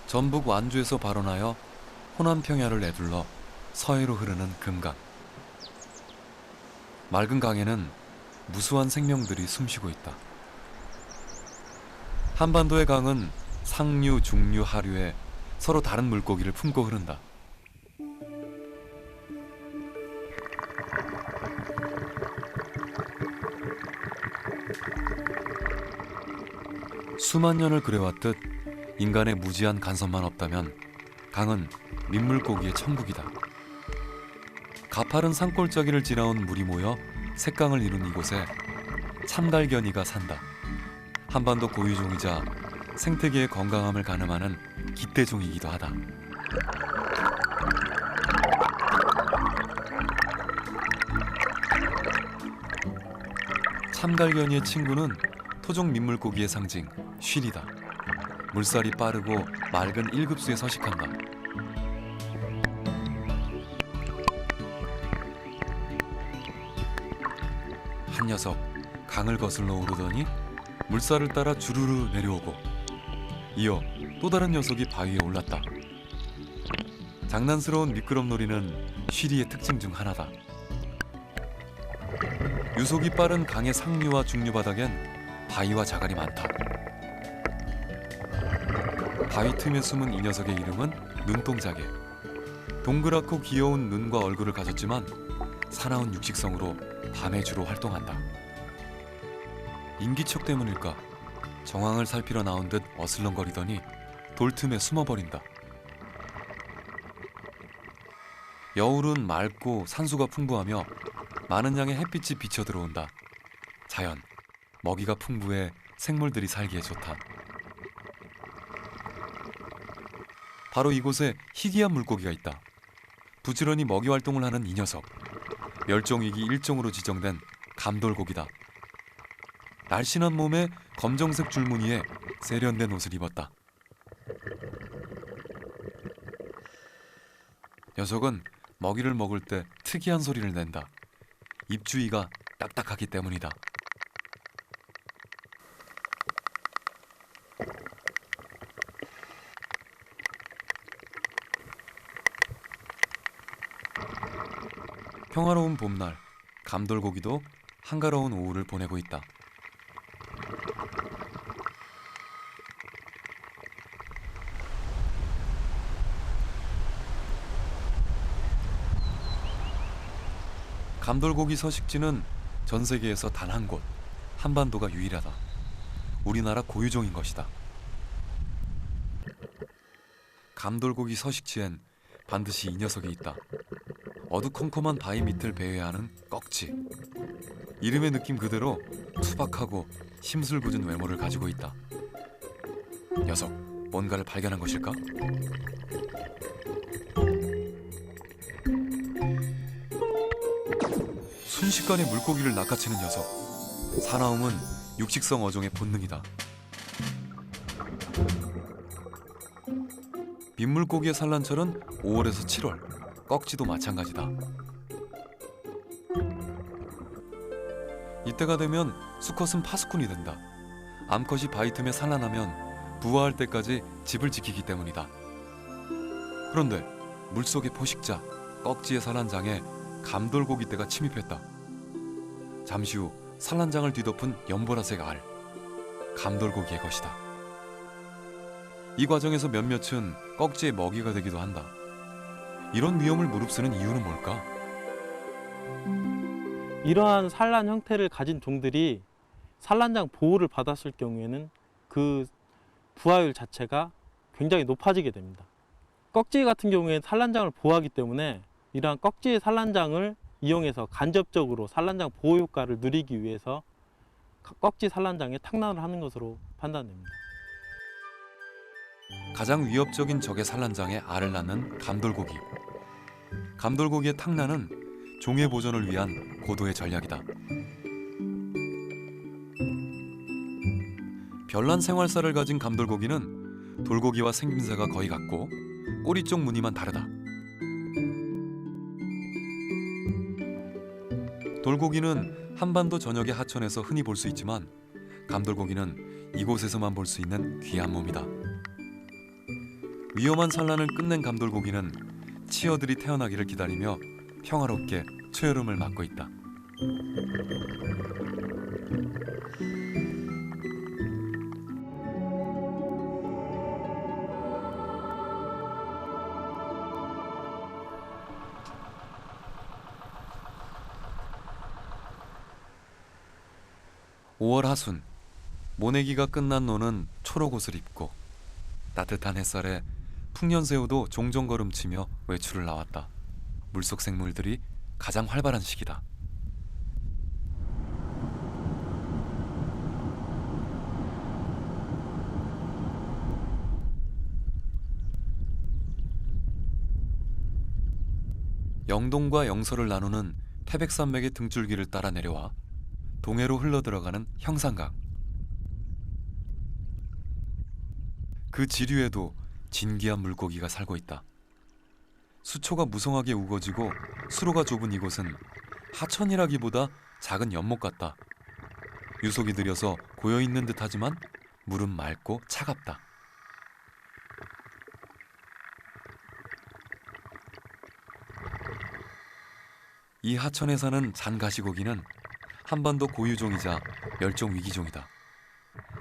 전북 완주에서 발원하여 호남 평야를 내둘러 서해로 흐르는 금강. 맑은 강에는 무수한 생명들이 숨쉬고 있다. 한반도의 강은 상류, 중류, 하류에 서로 다른 물고기를 품고 흐른다. 수만 년을 그려왔듯 인간의 무지한 간섭만 없다면 강은 민물고기의 천국이다. 가파른 산골짜기를 지나온 물이 모여 색강을 이룬 이곳에 참갈견이가 산다. 한반도 고유종이자 생태계의 건강함을 가늠하는 기대종이기도 하다. 참갈견이의 친구는 토종 민물고기의 상징 쉬리다. 물살이 빠르고 맑은 1급수에 서식한다. 한 녀석 강을 거슬러 오르더니 물살을 따라 주르르 내려오고 이어 또 다른 녀석이 바위에 올랐다. 장난스러운 미끄럼놀이는 쉬리의 특징 중 하나다. 유속이 빠른 강의 상류와 중류 바닥엔 바위와 자갈이 많다. 바위 틈에 숨은 이 녀석의 이름은 눈동자개. 동그랗고 귀여운 눈과 얼굴을 가졌지만 사나운 육식성으로 밤에 주로 활동한다. 인기척 때문일까 정황을 살피러 나온 듯 어슬렁거리더니 돌틈에 숨어버린다. 여울은 맑고 산수가 풍부하며 많은 양의 햇빛이 비쳐 들어온다. 자연, 먹이가 풍부해 생물들이 살기에 좋다. 바로 이곳에 희귀한 물고기가 있다. 부지런히 먹이 활동을 하는 이 녀석. 멸종위기 1종으로 지정된 감돌고기다. 날씬한 몸에 검정색 줄무늬에 세련된 옷을 입었다. 녀석은 먹이를 먹을 때 특이한 소리를 낸다. 입 주위가 딱딱하기 때문이다. 평화로운 봄날, 감돌고기도 한가로운 오후를 보내고 있다. 감돌고기 서식지는 전 세계에서 단 한 곳, 한반도가 유일하다. 우리나라 고유종인 것이다. 감돌고기 서식지엔 반드시 이 녀석이 있다. 어두컴컴한 바위 밑을 배회하는 꺽지. 이름의 느낌 그대로 투박하고 심술궂은 외모를 가지고 있다. 녀석, 뭔가를 발견한 것일까? 순식간에 물고기를 낚아채는 녀석. 사나움은 육식성 어종의 본능이다. 민물고기의 산란철은 5월에서 7월. 꺽지도 마찬가지다. 이때가 되면 수컷은 파수꾼이 된다. 암컷이 바위 틈에 산란하면 부화할 때까지 집을 지키기 때문이다. 그런데 물속의 포식자 꺽지의 산란장에 감돌고기 떼가 침입했다. 잠시 후 산란장을 뒤덮은 연보라색 알, 감돌고기의 것이다. 이 과정에서 몇몇은 꺽지의 먹이가 되기도 한다. 이런 위험을 무릅쓰는 이유는 뭘까? 이러한 산란 형태를 가진 종들이 산란장 보호를 받았을 경우에는 그 부화율 자체가 굉장히 높아지게 됩니다. 꺽지 같은 경우에 산란장을 보호하기 때문에 이러한 꺽지의 산란장을 이용해서 간접적으로 산란장 보호 효과를 누리기 위해서 꺽지 산란장에 탁란을 하는 것으로 판단됩니다. 가장 위협적인 적의 산란장에 알을 낳는 감돌고기. 감돌고기의 탁란은 종의 보존을 위한 고도의 전략이다. 별난 생활살을 가진 감돌고기는 돌고기와 생김새가 거의 같고 꼬리 쪽 무늬만 다르다. 돌고기는 한반도 전역의 하천에서 흔히 볼 수 있지만 감돌고기는 이곳에서만 볼 수 있는 귀한 몸이다. 위험한 산란을 끝낸 감돌고기는 치어들이 태어나기를 기다리며 평화롭게 초여름을 맞고 있다. 5월 하순, 모내기가 끝난 노는 초록 옷을 입고 따뜻한 햇살에 풍년새우도 종종 걸음치며 외출을 나왔다. 물속 생물들이 가장 활발한 시기다. 영동과 영서를 나누는 태백산맥의 등줄기를 따라 내려와 동해로 흘러들어가는 형산강. 그 지류에도 진귀한 물고기가 살고 있다. 수초가 무성하게 우거지고 수로가 좁은 이곳은 하천이라기보다 작은 연못 같다. 유속이 느려서 고여있는 듯하지만 물은 맑고 차갑다. 이 하천에 사는 잔가시고기는 한반도 고유종이자 멸종 위기종이다.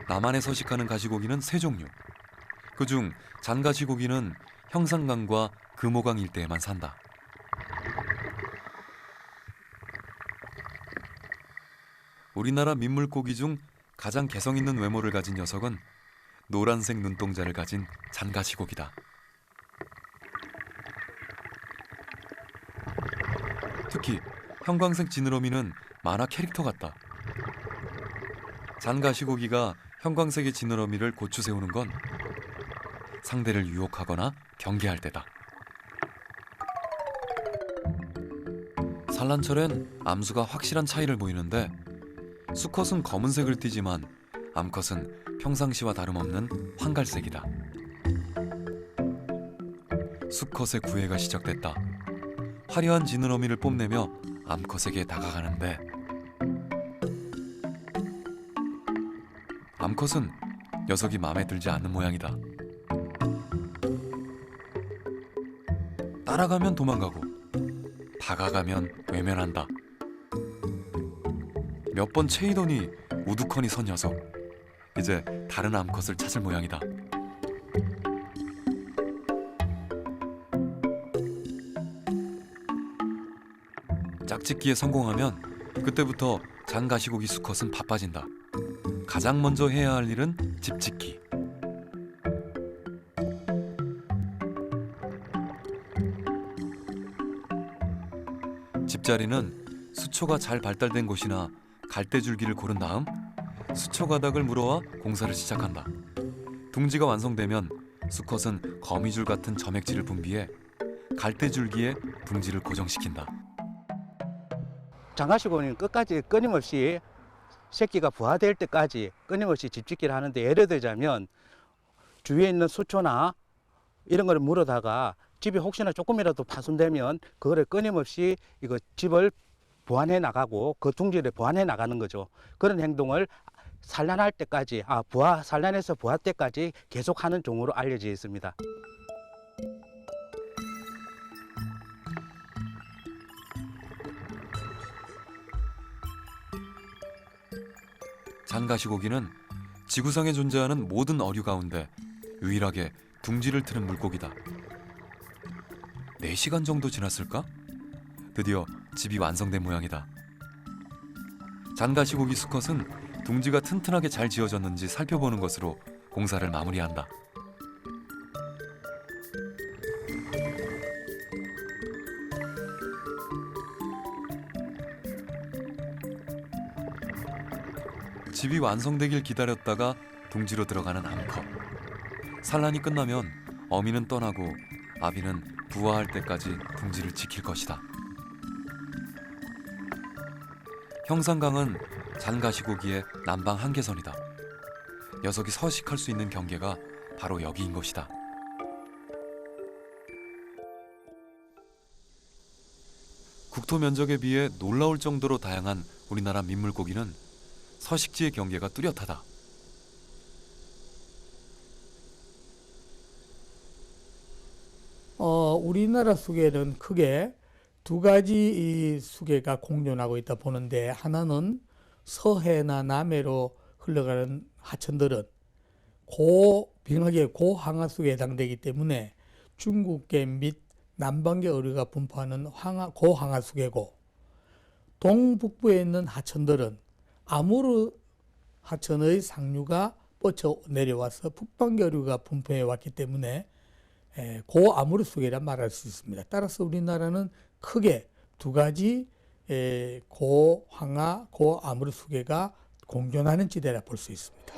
남한에 서식하는 가시고기는 3종류. 그중 잔가시고기는 형산강과 금호강 일대에만 산다. 우리나라 민물고기 중 가장 개성 있는 외모를 가진 녀석은 노란색 눈동자를 가진 잔가시고기다. 특히 형광색 지느러미는 만화 캐릭터 같다. 잔가시고기가 형광색의 지느러미를 고추 세우는 건 상대를 유혹하거나 경계할 때다. 산란철엔 암수가 확실한 차이를 보이는데 수컷은 검은색을 띠지만 암컷은 평상시와 다름없는 황갈색이다. 수컷의 구애가 시작됐다. 화려한 지느러미를 뽐내며 암컷에게 다가가는데 암컷은 녀석이 마음에 들지 않는 모양이다. 따라가면 도망가고 다가가면 외면한다. 몇 번 채이더니 우두커니 선 녀석. 이제 다른 암컷을 찾을 모양이다. 짝짓기에 성공하면 그때부터 잔가시고기 수컷은 바빠진다. 가장 먼저 해야 할 일은 집짓기. 집자리는 수초가 잘 발달된 곳이나 갈대줄기를 고른 다음 수초 가닥을 물어와 공사를 시작한다. 둥지가 완성되면 수컷은 거미줄 같은 점액질을 분비해 갈대줄기에 둥지를 고정시킨다. 장가시고는 끝까지 끊임없이 새끼가 부화될 때까지 끊임없이 집짓기를 하는데, 예를 들자면 주위에 있는 수초나 이런 거를 물어다가 집이 혹시나 조금이라도 파손되면 그거를 끊임없이 이거 집을 보완해 나가고 그 둥지를 보완해 나가는 거죠. 그런 행동을 산란할 때까지, 산란해서 부화 때까지 계속하는 종으로 알려져 있습니다. 잔가시고기는 지구상에 존재하는 모든 어류 가운데 유일하게 둥지를 트는 물고기다. 4시간 정도 지났을까? 드디어 집이 완성된 모양이다. 잔가시고기 수컷은 둥지가 튼튼하게 잘 지어졌는지 살펴보는 것으로 공사를 마무리한다. 집이 완성되길 기다렸다가 둥지로 들어가는 암컷. 산란이 끝나면 어미는 떠나고 아비는 부화할 때까지 둥지를 지킬 것이다. 형산강은 잔가시고기의 남방 한계선이다. 녀석이 서식할 수 있는 경계가 바로 여기인 것이다. 국토 면적에 비해 놀라울 정도로 다양한 우리나라 민물고기는 서식지의 경계가 뚜렷하다. 우리나라 수계는 크게 두 가지 이 수계가 공존하고 있다 보는데, 하나는 서해나 남해로 흘러가는 하천들은 빙하계 고항하수계에 해당되기 때문에 중국계 및 남방계 어류가 분포하는 고항하수계고, 동북부에 있는 하천들은 아무르 하천의 상류가 뻗쳐 내려와서 북방계 어류가 분포해 왔기 때문에 고아무르 수계라 말할 수 있습니다. 따라서 우리나라는 크게 두 가지 고항하, 고아무르 수계가 공존하는 지대라 볼 수 있습니다.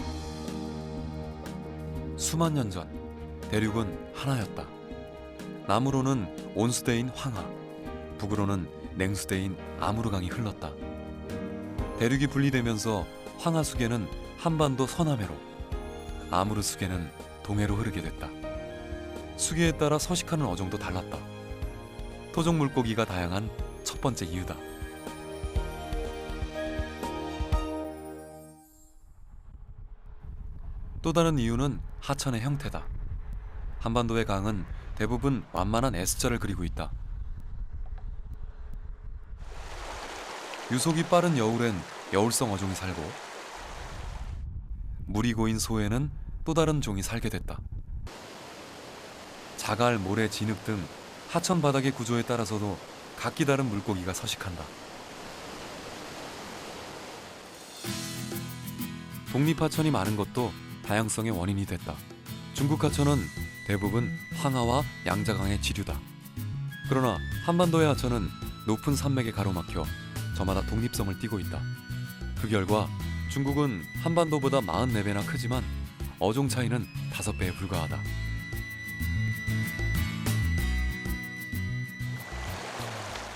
수만 년 전 대륙은 하나였다. 남으로는 온수대인 황하, 북으로는 냉수대인 아무르강이 흘렀다. 대륙이 분리되면서 황하 수계는 한반도 서남해로, 아무르 수계는 동해로 흐르게 됐다. 수계에 따라 서식하는 어종도 달랐다. 토종 물고기가 다양한 첫 번째 이유다. 또 다른 이유는 하천의 형태다. 한반도의 강은 대부분 완만한 S자를 그리고 있다. 유속이 빠른 여울엔 여울성 어종이 살고, 물이 고인 소에는 또 다른 종이 살게 됐다. 자갈, 모래, 진흙 등 하천 바닥의 구조에 따라서도 각기 다른 물고기가 서식한다. 독립하천이 많은 것도 다양성의 원인이 됐다. 중국 하천은 대부분 황하와 양자강의 지류다. 그러나 한반도의 하천은 높은 산맥에 가로막혀 저마다 독립성을 띠고 있다. 그 결과 중국은 한반도보다 44배나 크지만 어종 차이는 5배에 불과하다.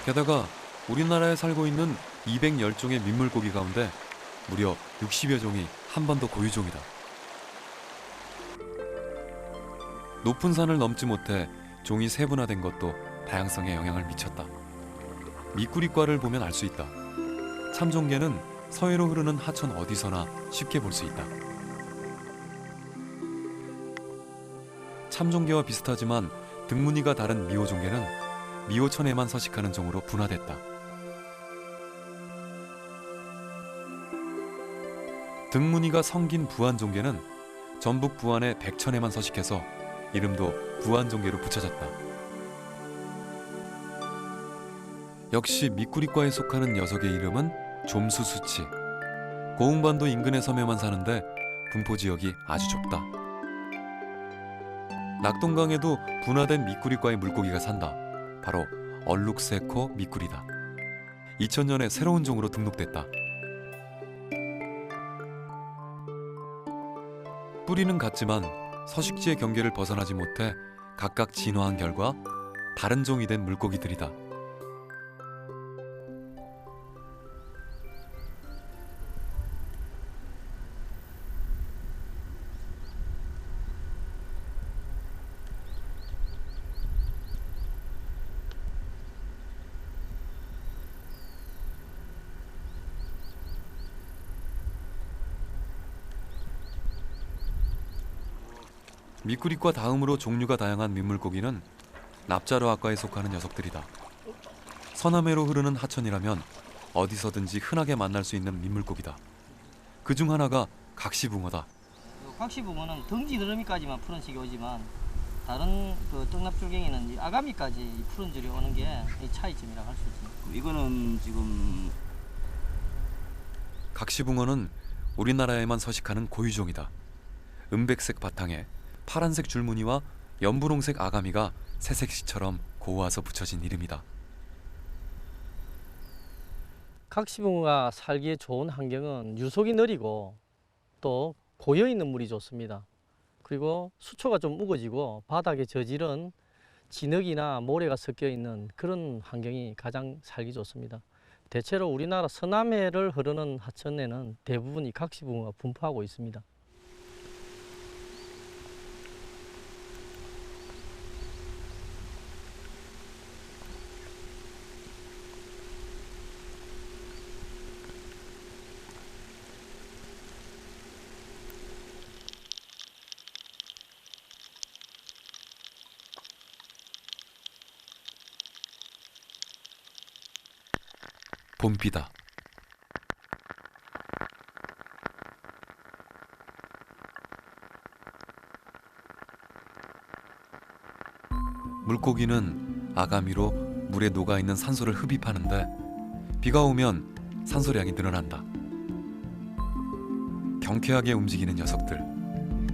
게다가 우리나라에 살고 있는 210종의 민물고기 가운데 무려 60여 종이 한반도 고유종이다. 높은 산을 넘지 못해 종이 세분화된 것도 다양성에 영향을 미쳤다. 미꾸리과를 보면 알 수 있다. 참종개는 서해로 흐르는 하천 어디서나 쉽게 볼 수 있다. 참종개와 비슷하지만 등무늬가 다른 미호종개는 미호천에만 서식하는 종으로 분화됐다. 등무늬가 성긴 부안종개는 전북 부안의 백천에만 서식해서 이름도 부안종개로 붙여졌다. 역시 미꾸리과에 속하는 녀석의 이름은 좀수수치. 고흥반도 인근의 섬에만 사는데 분포 지역이 아주 좁다. 낙동강에도 분화된 미꾸리과의 물고기가 산다. 바로 얼룩세코 미꾸리다. 2000년에 새로운 종으로 등록됐다. 뿌리는 같지만 서식지의 경계를 벗어나지 못해 각각 진화한 결과 다른 종이 된 물고기들이다. 미꾸리과 다음으로 종류가 다양한 민물고기는 납자로아과에 속하는 녀석들이다. 서남해로 흐르는 하천이라면 어디서든지 흔하게 만날 수 있는 민물고기다. 그중 하나가 각시붕어다. 각시붕어는 덩지 드러미까지만 푸른 식이 오지만 다른 그 떡납줄갱이는 이 아가미까지 이 푸른 줄이 오는 게 이 차이점이라고 할 수 있습니다. 이거는 지금 각시붕어는 우리나라에만 서식하는 고유종이다. 은백색 바탕에 파란색 줄무늬와 연분홍색 아가미가 새색시처럼 고와서 붙여진 이름이다. 각시붕어가 살기에 좋은 환경은 유속이 느리고 또 고여있는 물이 좋습니다. 그리고 수초가 좀 우거지고 바닥에 저지른 진흙이나 모래가 섞여 있는 그런 환경이 가장 살기 좋습니다. 대체로 우리나라 서남해를 흐르는 하천에는 대부분 이 각시붕어가 분포하고 있습니다. 봄비다. 물고기는 아가미로 물에 녹아있는 산소를 흡입하는데 비가 오면 산소량이 늘어난다. 경쾌하게 움직이는 녀석들,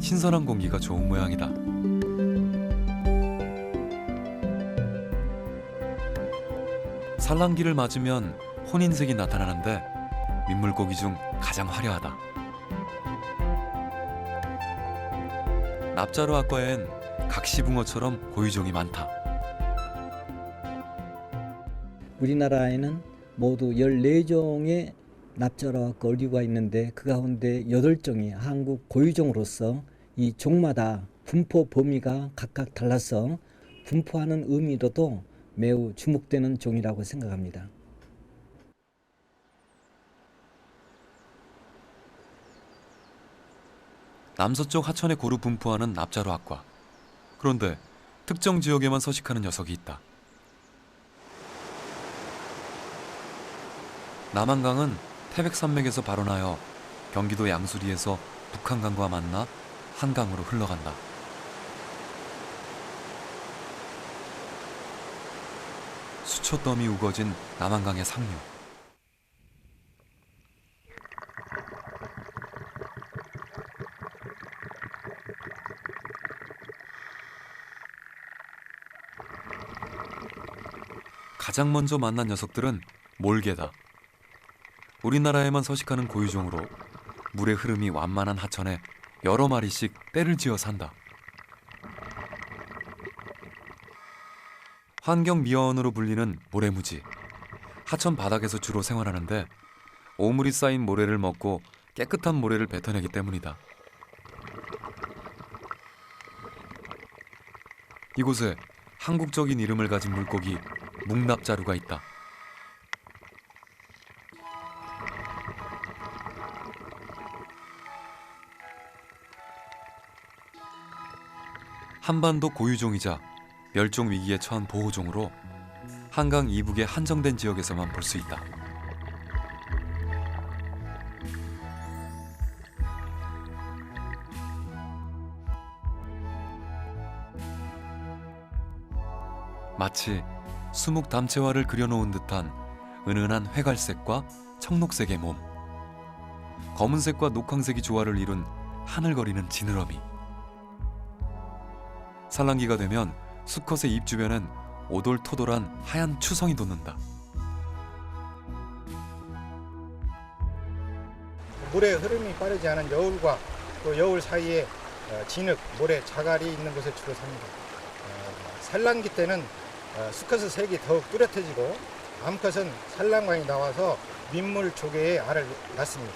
신선한 공기가 좋은 모양이다. 산란기를 맞으면 혼인색이 나타나는데 민물고기 중 가장 화려하다. 납자루 아과엔 각시붕어처럼 고유종이 많다. 우리나라에는 모두 14종의 납자루와 어류가 있는데 그 가운데 8종이 한국 고유종으로서 이 종마다 분포 범위가 각각 달라서 분포하는 의미로도 매우 주목되는 종이라고 생각합니다. 남서쪽 하천에 고루 분포하는 납자루 아과. 그런데 특정 지역에만 서식하는 녀석이 있다. 남한강은 태백산맥에서 발원하여 경기도 양수리에서 북한강과 만나 한강으로 흘러간다. 수초더미 우거진 남한강의 상류. 가장 먼저 만난 녀석들은 몰개다. 우리나라에만 서식하는 고유종으로 물의 흐름이 완만한 하천에 여러 마리씩 떼를 지어 산다. 환경미화원으로 불리는 모래무지. 하천 바닥에서 주로 생활하는데 오물이 쌓인 모래를 먹고 깨끗한 모래를 뱉어내기 때문이다. 이곳에 한국적인 이름을 가진 물고기 묵납자루가 있다. 한반도 고유종이자 멸종 위기에 처한 보호종으로 한강 이북의 한정된 지역에서만 볼 수 있다. 마치 수묵 담채화를 그려놓은 듯한 은은한 회갈색과 청록색의 몸, 검은색과 녹황색이 조화를 이룬 하늘거리는 지느러미. 산란기가 되면 수컷의 입 주변엔 오돌토돌한 하얀 추성이 돋는다. 물의 흐름이 빠르지 않은 여울과 또 여울 사이에 진흙, 모래, 자갈이 있는 곳에 주로 삽니다. 산란기 때는 수컷의 색이 더욱 뚜렷해지고 암컷은 산란광이 나와서 민물 조개에 알을 낳습니다.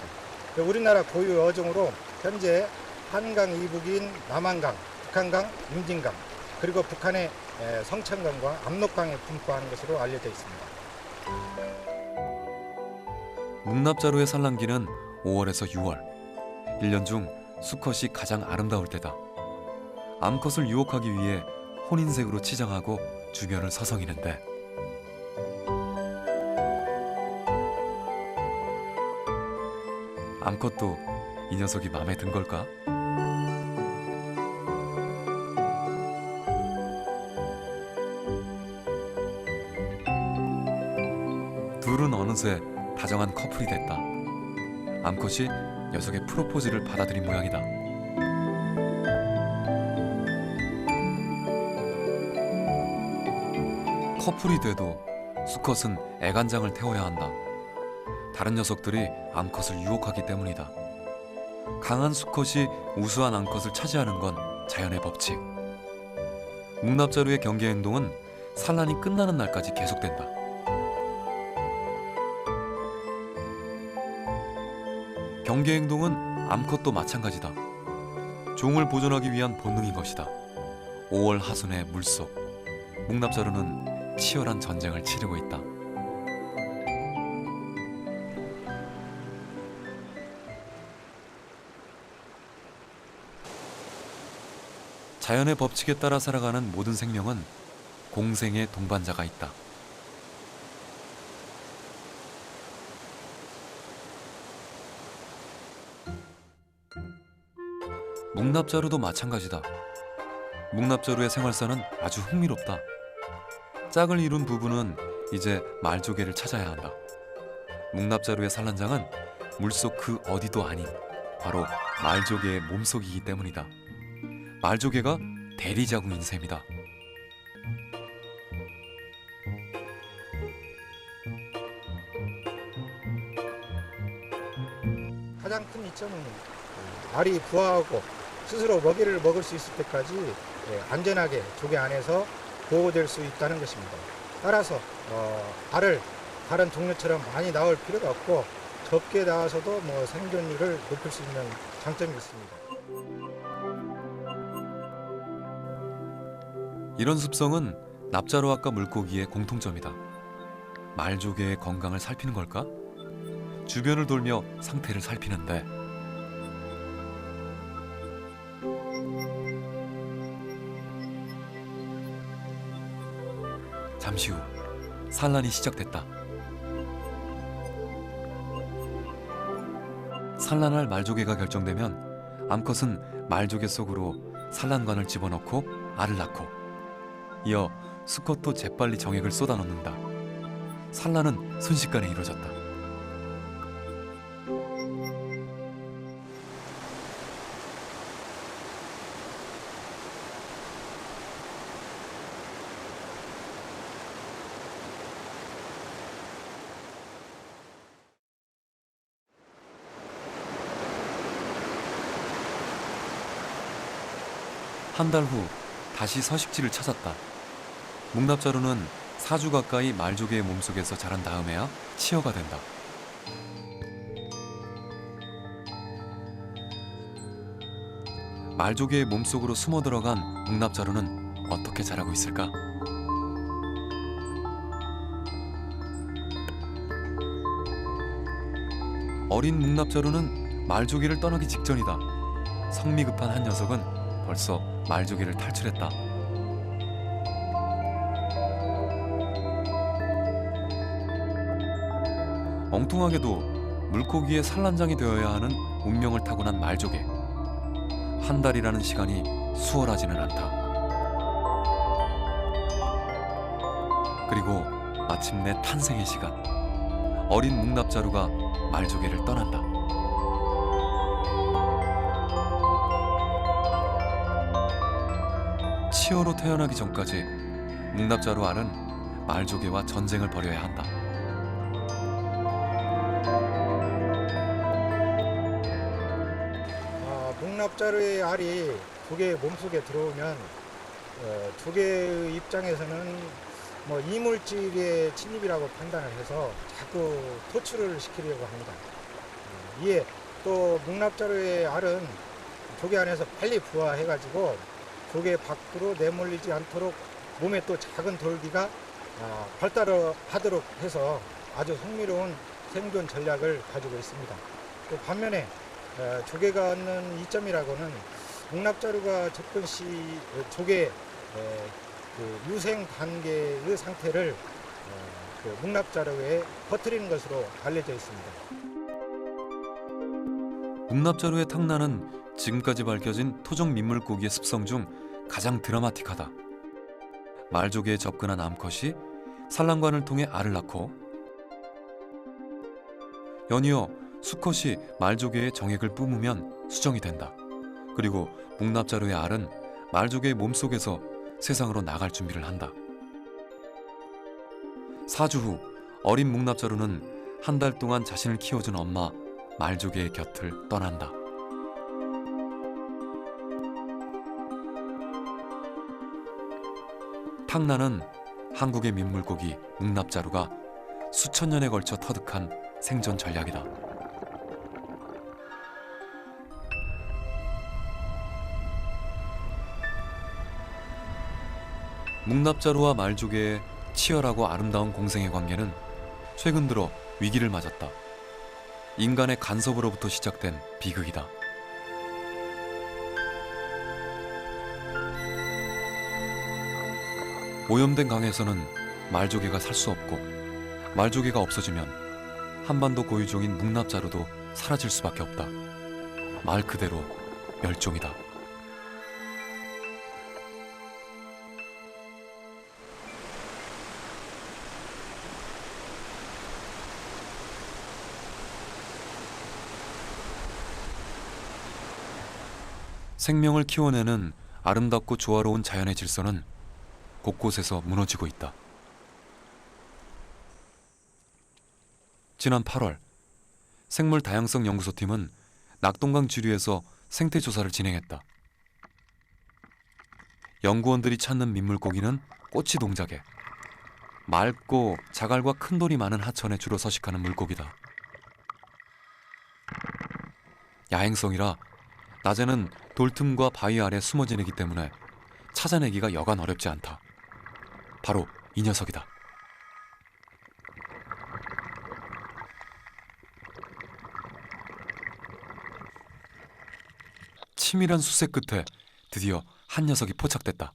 우리나라 고유 어종으로 현재 한강 이북인 남한강, 북한강, 임진강, 그리고 북한의 성창강과 압록강에 분포하는 것으로 알려져 있습니다. 묵납자루의 산란기는 5월에서 6월. 1년 중 수컷이 가장 아름다울 때다. 암컷을 유혹하기 위해 혼인색으로 치장하고 주변을 서성이는데 암컷도 이 녀석이 마음에 든 걸까? 둘은 어느새 다정한 커플이 됐다. 암컷이 녀석의 프로포즈를 받아들인 모양이다. 커플이 돼도 수컷은 애간장을 태워야 한다. 다른 녀석들이 암컷을 유혹하기 때문이다. 강한 수컷이 우수한 암컷을 차지하는 건 자연의 법칙. 묵납자루의 경계 행동은 산란이 끝나는 날까지 계속된다. 경계 행동은 암컷도 마찬가지다. 종을 보존하기 위한 본능인 것이다. 5월 하순의 물속, 묵납자루는 치열한 전쟁을 치르고 있다. 자연의 법칙에 따라 살아가는 모든 생명은 공생의 동반자가 있다. 묵납자루도 마찬가지다. 묵납자루의 생활사는 아주 흥미롭다. 짝을 이룬 부부는 이제 말조개를 찾아야 한다. 묵납자루의 산란장은 물속 그 어디도 아닌 바로 말조개의 몸속이기 때문이다. 말조개가 대리자궁인 셈이다. 가장 큰 이점은 알이 부화하고 스스로 먹이를 먹을 수 있을 때까지 안전하게 조개 안에서 보호될 수 있다는 것입니다. 따라서 알을 다른 종류처럼 많이 낳을 필요가 없고 적게 낳아서도 생존율을 높일 수 있는 장점이 있습니다. 이런 습성은 납자루아과 물고기의 공통점이다. 말조개의 건강을 살피는 걸까? 주변을 돌며 상태를 살피는데 잠시 후 산란이 시작됐다. 산란할 말조개가 결정되면 암컷은 말조개 속으로 산란관을 집어넣고 알을 낳고 이어 수컷도 재빨리 정액을 쏟아넣는다. 산란은 순식간에 이루어졌다. 한 달 후 다시 서식지를 찾았다. 묵납자루는 4주 가까이 말조개의 몸속에서 자란 다음에야 치어가 된다. 말조개의 몸속으로 숨어 들어간 묵납자루는 어떻게 자라고 있을까? 어린 묵납자루는 말조개를 떠나기 직전이다. 성미 급한 한 녀석은 벌써 말조개를 탈출했다. 엉뚱하게도 물고기의 산란장이 되어야 하는 운명을 타고난 말조개. 한 달이라는 시간이 수월하지는 않다. 그리고 마침내 탄생의 시간. 어린 묵납자루가 말조개를 떠난다. 치어로 태어나기 전까지 묵납자루 알은 말조개와 전쟁을 벌여야 한다. 묵납자루의 알이 조개의 몸속에 들어오면 조개의 입장에서는 이물질의 침입이라고 판단을 해서 자꾸 토출을 시키려고 합니다. 이에 또 묵납자루의 알은 조개 안에서 빨리 부화해가지고 조개 밖으로 내몰리지 않도록 몸에 또 작은 돌기가 발달하도록 해서 아주 흥미로운 생존 전략을 가지고 있습니다. 또 반면에 조개가 얻는 이점이라고는 묵납자루가 접근 시 조개의 그 유생 단계의 상태를 묵납자루에 퍼뜨리는 것으로 알려져 있습니다. 묵납자루의 탕란은 지금까지 밝혀진 토종 민물고기의 습성 중 가장 드라마틱하다. 말조개에 접근한 암컷이 산란관을 통해 알을 낳고 연이어 수컷이 말조개의 정액을 뿜으면 수정이 된다. 그리고 묵납자루의 알은 말조개의 몸속에서 세상으로 나갈 준비를 한다. 4주 후 어린 묵납자루는 한 달 동안 자신을 키워준 엄마 말조개의 곁을 떠난다. 탕란은 한국의 민물고기 묵납자루가 수천 년에 걸쳐 터득한 생존 전략이다. 묵납자루와 말조개의 치열하고 아름다운 공생의 관계는 최근 들어 위기를 맞았다. 인간의 간섭으로부터 시작된 비극이다. 오염된 강에서는 말조개가 살 수 없고 말조개가 없어지면 한반도 고유종인 묵납자루도 사라질 수밖에 없다. 말 그대로 멸종이다. 생명을 키워내는 아름답고 조화로운 자연의 질서는 곳곳에서 무너지고 있다. 지난 8월 생물 다양성 연구소팀은 낙동강 주류에서 생태 조사를 진행했다. 연구원들이 찾는 민물고기는 꼬치동작에, 맑고 자갈과 큰 돌이 많은 하천에 주로 서식하는 물고기다. 야행성이라 낮에는 돌틈과 바위 아래 숨어 지내기 때문에 찾아내기가 여간 어렵지 않다. 바로 이 녀석이다. 치밀한 수색 끝에 드디어 한 녀석이 포착됐다.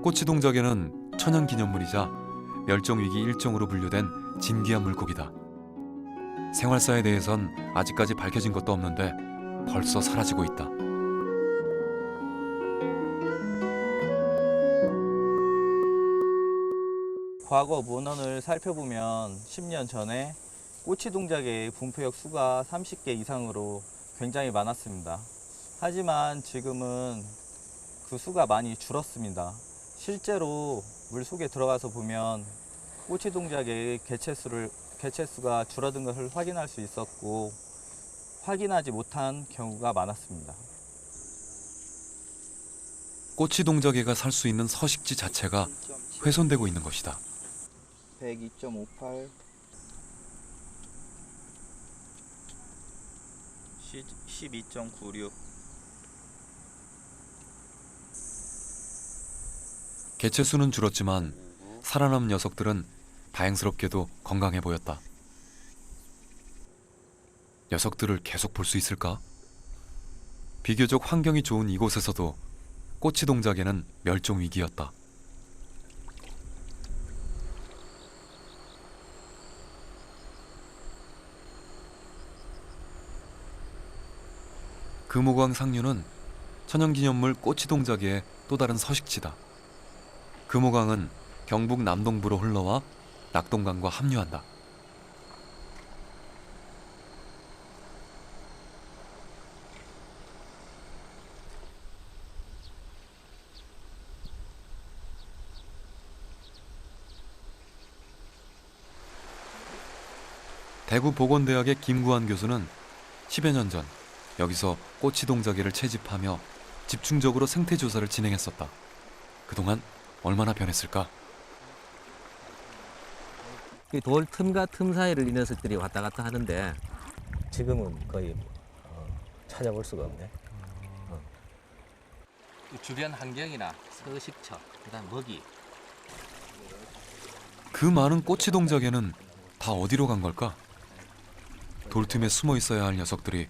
꼬치동작에는 천연기념물이자 멸종위기 1종으로 분류된 진귀한 물고기다. 생활사에 대해선 아직까지 밝혀진 것도 없는데 벌써 사라지고 있다. 과거 문헌을 살펴보면 10년 전에 꼬치동작의 분포역 수가 30개 이상으로 굉장히 많았습니다. 하지만 지금은 그 수가 많이 줄었습니다. 실제로 물속에 들어가서 보면 꼬치동작의 개체수가 줄어든 것을 확인할 수 있었고 확인하지 못한 경우가 많았습니다. 꼬치동작에가 살 수 있는 서식지 자체가 훼손되고 있는 것이다. 102.58 12.96 개체수는 줄었지만 살아남은 녀석들은 다행스럽게도 건강해 보였다. 녀석들을 계속 볼 수 있을까? 비교적 환경이 좋은 이곳에서도 꼬치동작에는 멸종 위기였다. 금호강 상류는 천연기념물 꼬치동작의 또 다른 서식지다. 금호강은 경북 남동부로 흘러와 낙동강과 합류한다. 대구보건대학의 김구한 교수는 10여 년 전 여기서 꼬치동작에를 채집하며 집중적으로 생태조사를 진행했었다. 그동안 얼마나 변했을까? 돌 틈과 틈 사이를 이 녀석들이 왔다 갔다 하는데 지금은 거의 찾아볼 수가 없네. 주변 환경이나 서식처, 그다음 먹이. 그 많은 꼬치동작에는 다 어디로 간 걸까? 돌틈에 숨어 있어야 할 녀석들이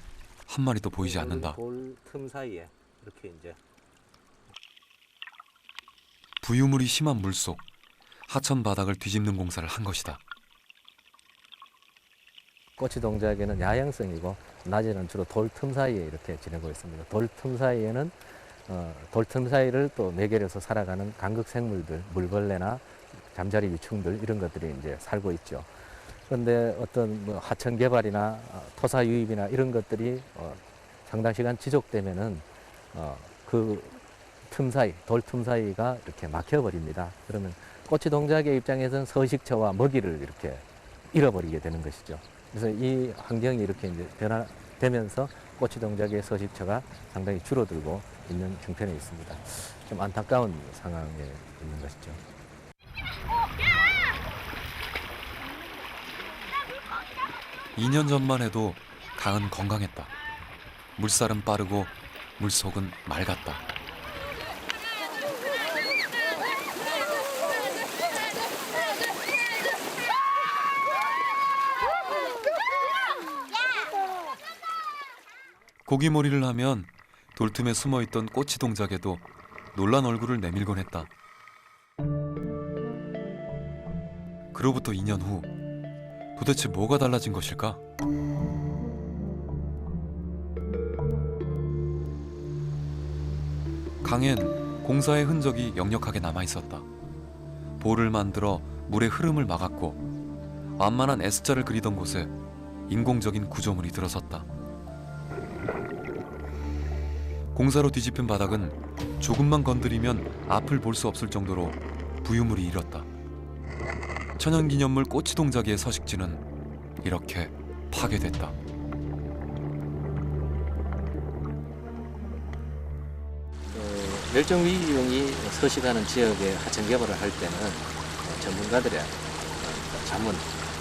한 마리도 보이지 않는다. 돌 틈 사이에 이렇게 이제 부유물이 심한 물속, 하천 바닥을 뒤집는 공사를 한 것이다. 꼬치동작에는 야행성이고 낮에는 주로 돌 틈 사이에 이렇게 지내고 있습니다. 돌 틈 사이에는 돌 틈 사이를 또 매개해서 살아가는 강극 생물들, 물벌레나 잠자리 유충들 이런 것들이 이제 살고 있죠. 그런데 어떤 뭐 하천 개발이나 토사 유입이나 이런 것들이 상당 시간 지속되면은 그 틈 사이, 돌 틈 사이가 이렇게 막혀버립니다. 그러면 꼬치동작의 입장에서는 서식처와 먹이를 이렇게 잃어버리게 되는 것이죠. 그래서 이 환경이 이렇게 이제 변화되면서 꼬치동작의 서식처가 상당히 줄어들고 있는 형편에 있습니다. 좀 안타까운 상황에 있는 것이죠. 2년 전만 해도 강은 건강했다. 물살은 빠르고 물속은 맑았다. 고기몰이를 하면 돌틈에 숨어있던 꼬치동작에도 놀란 얼굴을 내밀곤 했다. 그로부터 2년 후 도대체 뭐가 달라진 것일까? 강엔 공사의 흔적이 역력하게 남아있었다. 볼을 만들어 물의 흐름을 막았고 완만한 S자를 그리던 곳에 인공적인 구조물이 들어섰다. 공사로 뒤집힌 바닥은 조금만 건드리면 앞을 볼 수 없을 정도로 부유물이 일었다. 천연기념물 꼬치동자기의 서식지는 이렇게 파괴됐다. 멸종위기종이 서식하는 지역의 하천 개발을 할 때는 전문가들의 자문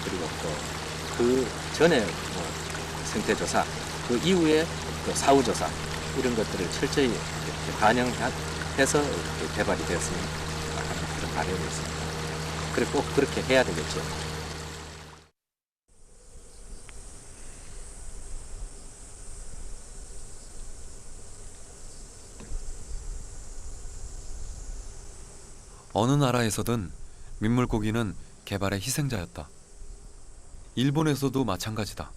그리고 또 그 전에 생태 조사, 그 이후에 또 사후 조사 이런 것들을 철저히 이렇게 반영해서 개발이 되었으면 하는 그런 바람이 있습니다. 그리고 꼭 그렇게 해야 되겠죠. 어느 나라에서든 민물고기는 개발의 희생자였다. 일본에서도 마찬가지다.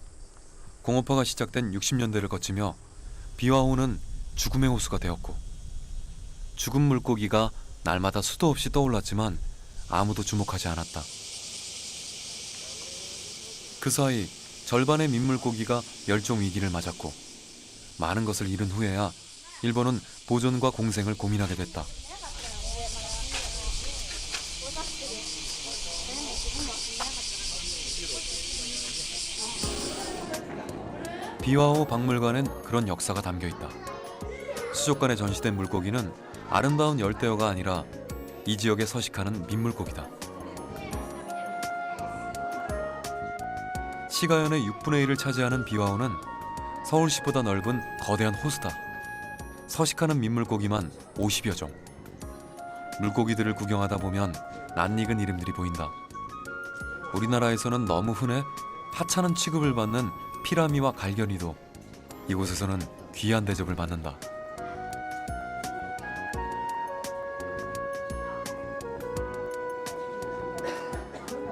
공업화가 시작된 60년대를 거치며 비와호는 죽음의 호수가 되었고 죽은 물고기가 날마다 수도 없이 떠올랐지만 아무도 주목하지 않았다. 그 사이 절반의 민물고기가 멸종 위기를 맞았고 많은 것을 잃은 후에야 일본은 보존과 공생을 고민하게 됐다. 비와호 박물관엔 그런 역사가 담겨 있다. 수족관에 전시된 물고기는 아름다운 열대어가 아니라 이 지역에 서식하는 민물고기다. 시가연의 6분의 1을 차지하는 비와호는 서울시보다 넓은 거대한 호수다. 서식하는 민물고기만 50여 종. 물고기들을 구경하다 보면 낯익은 이름들이 보인다. 우리나라에서는 너무 흔해 하찮은 취급을 받는 피라미와 갈견이도 이곳에서는 귀한 대접을 받는다.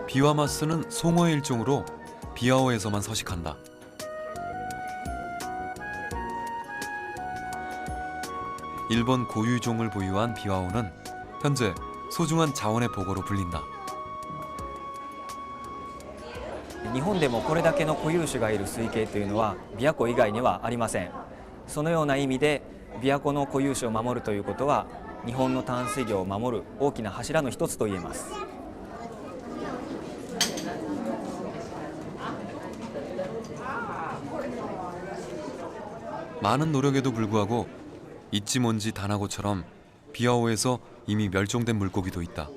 비와마스는 송어의 일종으로 비와호에서만 서식한다. 일본 고유종을 보유한 비와호는 현재 소중한 자원의 보고로 불린다. 日本でもこれだけの固有種がいる水系というのは琵琶湖以外にはありません。そのような意味で琵琶湖の固有種を守るということは日本の淡水魚を守る大きな柱の一つと言えます。 많은 노력에도 불구하고 이치몬지 다나고처럼 비와호에서 이미 멸종된 물고기도 있다.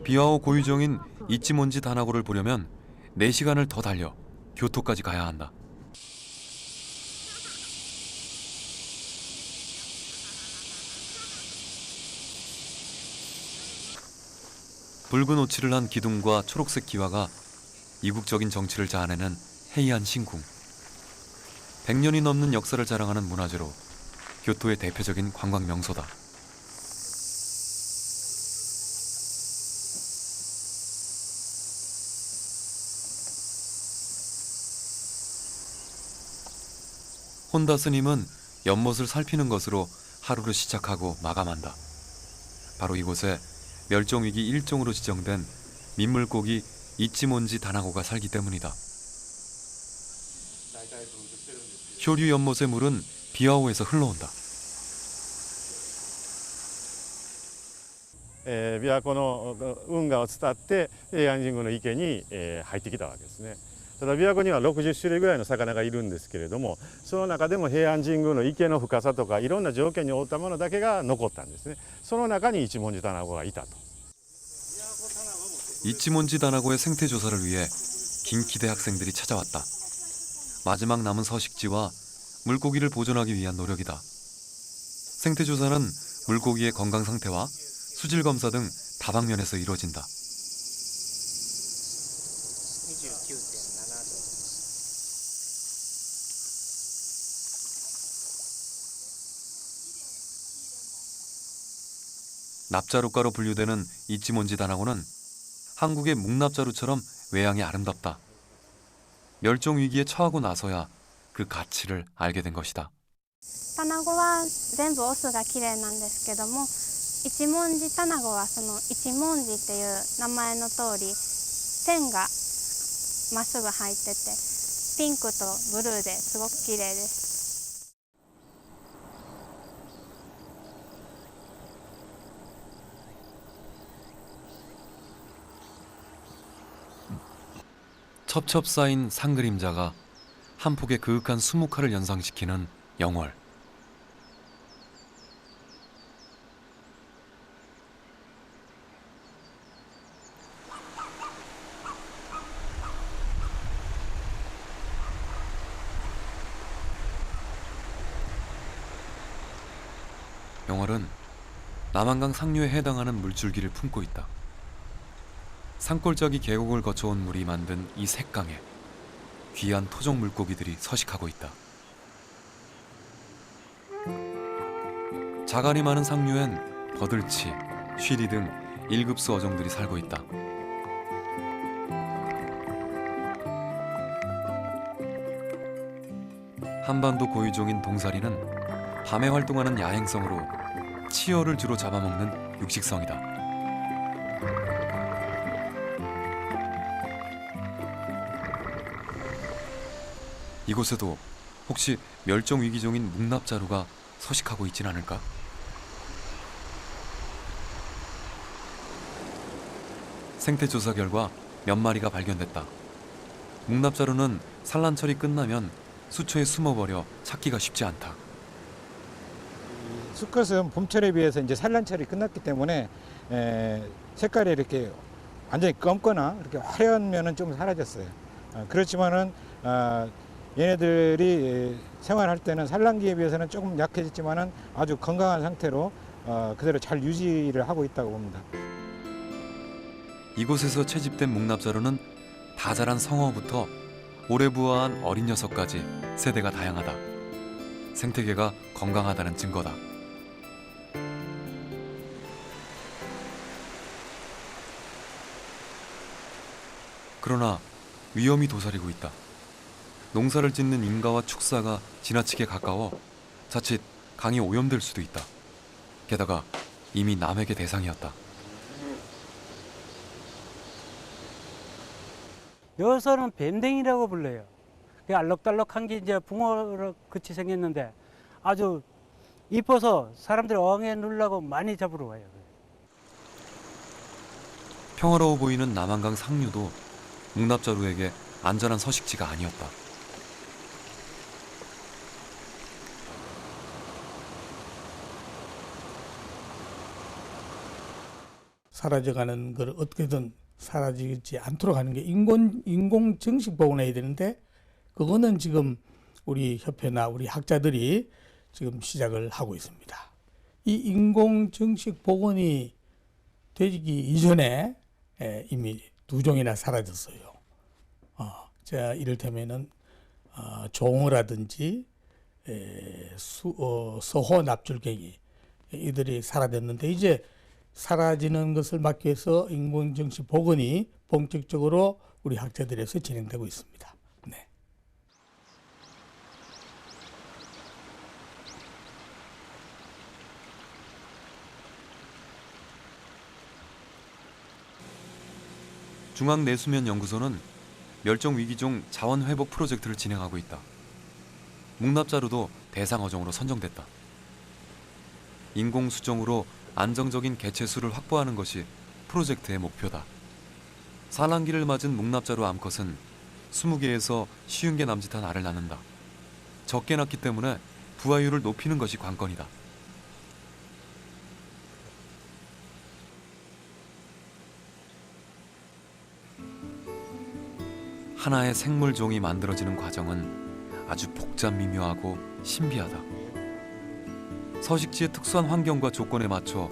비와호 고유종인 이치몬지 다나고를 보려면 4시간을 더 달려 교토까지 가야 한다. 붉은 오치를 한 기둥과 초록색 기와가 이국적인 정치를 자아내는 해이안 신궁. 100년이 넘는 역사를 자랑하는 문화재로 교토의 대표적인 관광 명소다. 혼다 스님은 연못을 살피는 것으로 하루를 시작하고 마감한다. 바로 이곳에 멸종위기 1종으로 지정된 민물고기 이치몬지 다나고가 살기 때문이다. 쇼류 연못의 물은 비와호에서 흘러온다. 琵琶湖の運河を伝って平安神宮の池に入ってきたわけですね。ただ琵琶湖には60種類ぐらいの魚がいるんですけれども、その中でも平安神宮の池の深さとかいろんな条件に応ったものだけが残ったんですね。その中に一文字タナゴがいたと。 이치몬지 다나고의 생태 조사를 위해 긴키대 학생들이 찾아왔다. 마지막 남은 서식지와 물고기를 보존하기 위한 노력이다. 생태 조사는 물고기의 건강 상태와 수질 검사 등 다방면에서 이루어진다. 납자루가로 분류되는 이치몬지 다나고는 한국의 묵납자루처럼 외양이 아름답다. 멸종 위기에 처하고 나서야 그 가치를 알게 된 것이다. タナゴは全部オスが綺麗なんですけども、一文字タナゴはその一文字っていう名前の通り線がまっすぐ入ってて、ピンクとブルーですごく綺麗です。 첩첩 쌓인 산 그림자가 한 폭의 그윽한 수묵화를 연상시키는 영월. 영월은 남한강 상류에 해당하는 물줄기를 품고 있다. 산골짜기 계곡을 거쳐온 물이 만든 이 색강에 귀한 토종 물고기들이 서식하고 있다. 자갈이 많은 상류엔 버들치, 쉬리 등 1급수 어종들이 살고 있다. 한반도 고유종인 동사리는 밤에 활동하는 야행성으로 치어를 주로 잡아먹는 육식성이다. 이곳에도 혹시 멸종위기종인 묵납자루가 서식하고 있진 않을까? 생태조사 결과 몇 마리가 발견됐다. 묵납자루는 산란철이 끝나면 수초에 숨어버려 찾기가 쉽지 않다. 수컷은 봄철에 비해서 이제 산란철이 끝났기 때문에 색깔이 이렇게 완전히 검거나 이렇게 화려한 면은 좀 사라졌어요. 그렇지만은 얘네들이 생활할 때는 산란기에 비해서는 조금 약해졌지만은 아주 건강한 상태로 그대로 잘 유지를 하고 있다고 봅니다. 이곳에서 채집된 묵납자루는 다 자란 성어부터 오래 부화한 어린 녀석까지 세대가 다양하다. 생태계가 건강하다는 증거다. 그러나 위험이 도사리고 있다. 농사를 짓는 인가와 축사가 지나치게 가까워 자칫 강이 오염될 수도 있다. 게다가 이미 남에게 대상이었다. 여기서는 뱀댕이라고 불러요. 알록달록한 게 이제 붕어 같이 생겼는데 아주 이뻐서 사람들이 어항에 누르려고 많이 잡으러 와요. 평화로워 보이는 남한강 상류도 묵납자루에게 안전한 서식지가 아니었다. 사라져가는 걸 어떻게든 사라지지 않도록 하는 게 인공 정식 복원해야 되는데 그거는 지금 우리 협회나 우리 학자들이 지금 시작을 하고 있습니다. 이 인공 정식 복원이 되기 이전에 이미 2종이나 사라졌어요. 자, 이를테면은 종어라든지 서호 납줄갱이 이들이 사라졌는데 이제 사라지는 것을 막기 위해서 인공정식 복원이 본격적으로 우리 학자들에서 진행되고 있습니다. 네. 중앙내수면연구소는 멸종위기종 자원회복 프로젝트를 진행하고 있다. 묵납자루도 대상 어종으로 선정됐다. 인공수종으로 안정적인 개체수를 확보하는 것이 프로젝트의 목표다. 산란기를 맞은 묵납자루 암컷은 20개에서 50개 남짓한 알을 낳는다. 적게 낳기 때문에 부화율을 높이는 것이 관건이다. 하나의 생물종이 만들어지는 과정은 아주 복잡 미묘하고 신비하다. 서식지의 특수한 환경과 조건에 맞춰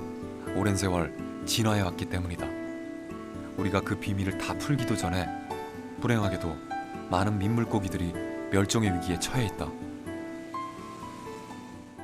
오랜 세월 진화해왔기 때문이다. 우리가 그 비밀을 다 풀기도 전에 불행하게도 많은 민물고기들이 멸종의 위기에 처해 있다.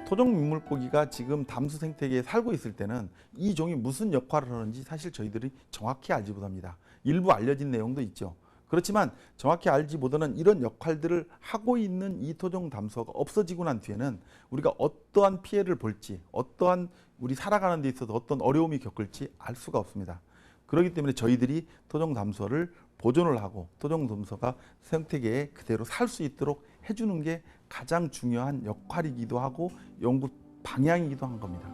토종 민물고기가 지금 담수 생태계에 살고 있을 때는 이 종이 무슨 역할을 하는지 사실 저희들이 정확히 알지 못합니다. 일부 알려진 내용도 있죠. 그렇지만 정확히 알지 못하는 이런 역할들을 하고 있는 이 토종 담수어가 없어지고 난 뒤에는 우리가 어떠한 피해를 볼지, 어떠한 우리 살아가는 데 있어서 어떤 어려움이 겪을지 알 수가 없습니다. 그렇기 때문에 저희들이 토종 담수어를 보존을 하고 토종섬소가 생태계에 그대로 살 수 있도록 해주는 게 가장 중요한 역할이기도 하고 연구 방향이기도 한 겁니다.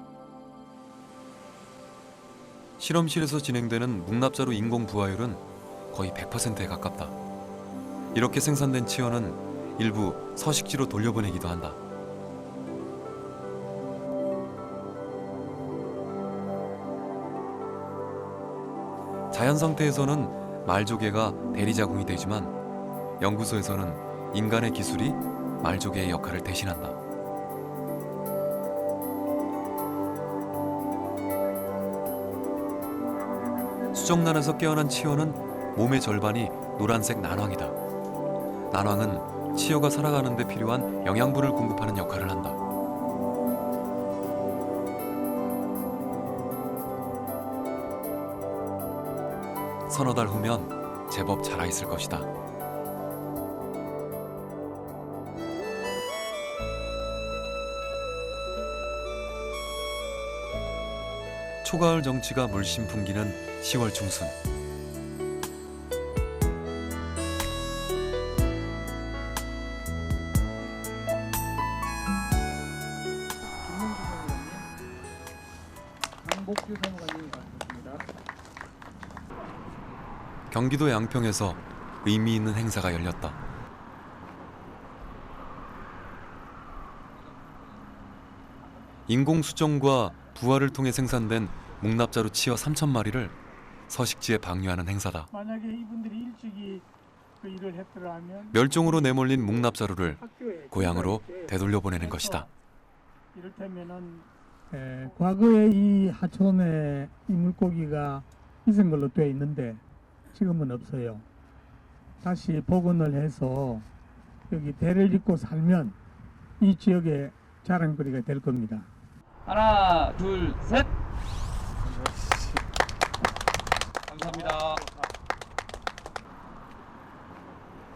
실험실에서 진행되는 묵납자루 인공 부화율은 거의 100%에 가깝다. 이렇게 생산된 치어는 일부 서식지로 돌려보내기도 한다. 자연 상태에서는 말조개가 대리자궁이 되지만 연구소에서는 인간의 기술이 말조개의 역할을 대신한다. 수정란에서 깨어난 치어는 몸의 절반이 노란색 난황이다. 난황은 치어가 살아가는 데 필요한 영양분을 공급하는 역할을 한다. 서너 달 후면 제법 자라있을 것이다. 초가을 정취가 물씬 풍기는 10월 중순. 경기도 양평에서 의미 있는 행사가 열렸다. 인공 수정과 부화를 통해 생산된 묵납자루 치어 3,000마리를 서식지에 방류하는 행사다. 만약에 이분들이 일찍이 그 일을 했더라면 멸종으로 내몰린 묵납자루를 고향으로 되돌려보내는 것이다. 이를테면은 과거에 이 하천에 이 물고기가 있은 걸로 되어 있는데 지금은 없어요. 다시 복원을 해서 여기 대를 잇고 살면 이 지역의 자랑거리가 될 겁니다. 하나, 둘, 셋. 감사합니다.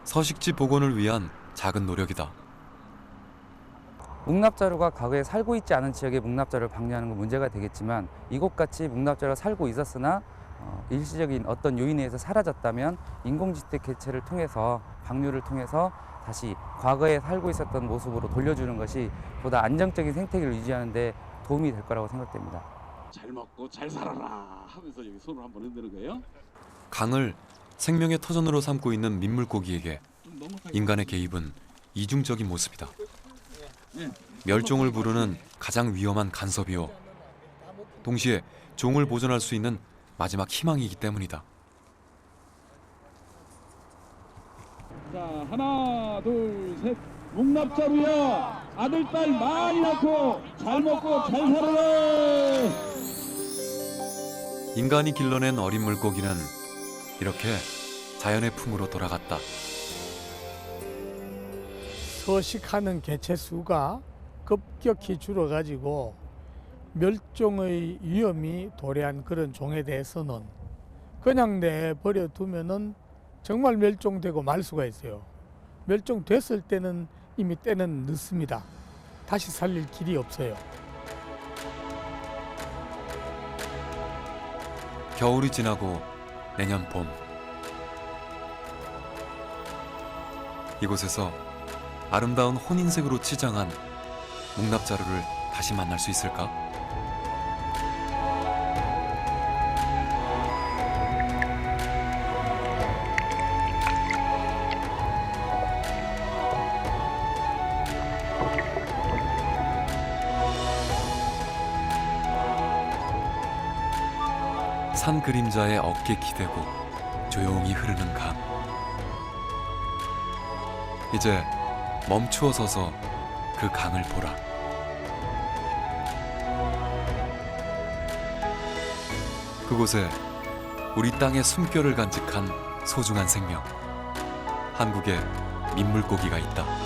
서식지 복원을 위한 작은 노력이다. 묵납자루가 과거에 살고 있지 않은 지역에 묵납자루를 방류하는 건 문제가 되겠지만 이곳같이 묵납자루가 살고 있었으나 일시적인 어떤 요인에 의해서 사라졌다면 인공지택 개체를 통해서 방류를 통해서 다시 과거에 살고 있었던 모습으로 돌려주는 것이 보다 안정적인 생태계를 유지하는 데 도움이 될 거라고 생각됩니다. 잘 먹고 잘 살아라 하면서 여기 손을 한번 흔드는 거예요. 강을 생명의 터전으로 삼고 있는 민물고기에게 인간의 개입은 이중적인 모습이다. 멸종을 부르는 가장 위험한 간섭이요. 동시에 종을 보존할 수 있는 마지막 희망이기 때문이다. 자, 하나, 둘, 셋. 묵납자루야, 아들, 딸 많이 낳고 잘 먹고 잘 살아라. 인간이 길러낸 어린 물고기는 이렇게 자연의 품으로 돌아갔다. 서식하는 개체 수가 급격히 줄어가지고 멸종의 위험이 도래한 그런 종에 대해서는 그냥 내버려 두면은 정말 멸종되고 말 수가 있어요. 멸종됐을 때는 이미 때는 늦습니다. 다시 살릴 길이 없어요. 겨울이 지나고 내년 봄. 이곳에서 아름다운 혼인색으로 치장한 묵납자루를 다시 만날 수 있을까? 산 그림자에 어깨 기대고 조용히 흐르는 강. 이제 멈추어 서서 그 강을 보라. 그곳에 우리 땅의 숨결을 간직한 소중한 생명, 한국의 민물고기가 있다.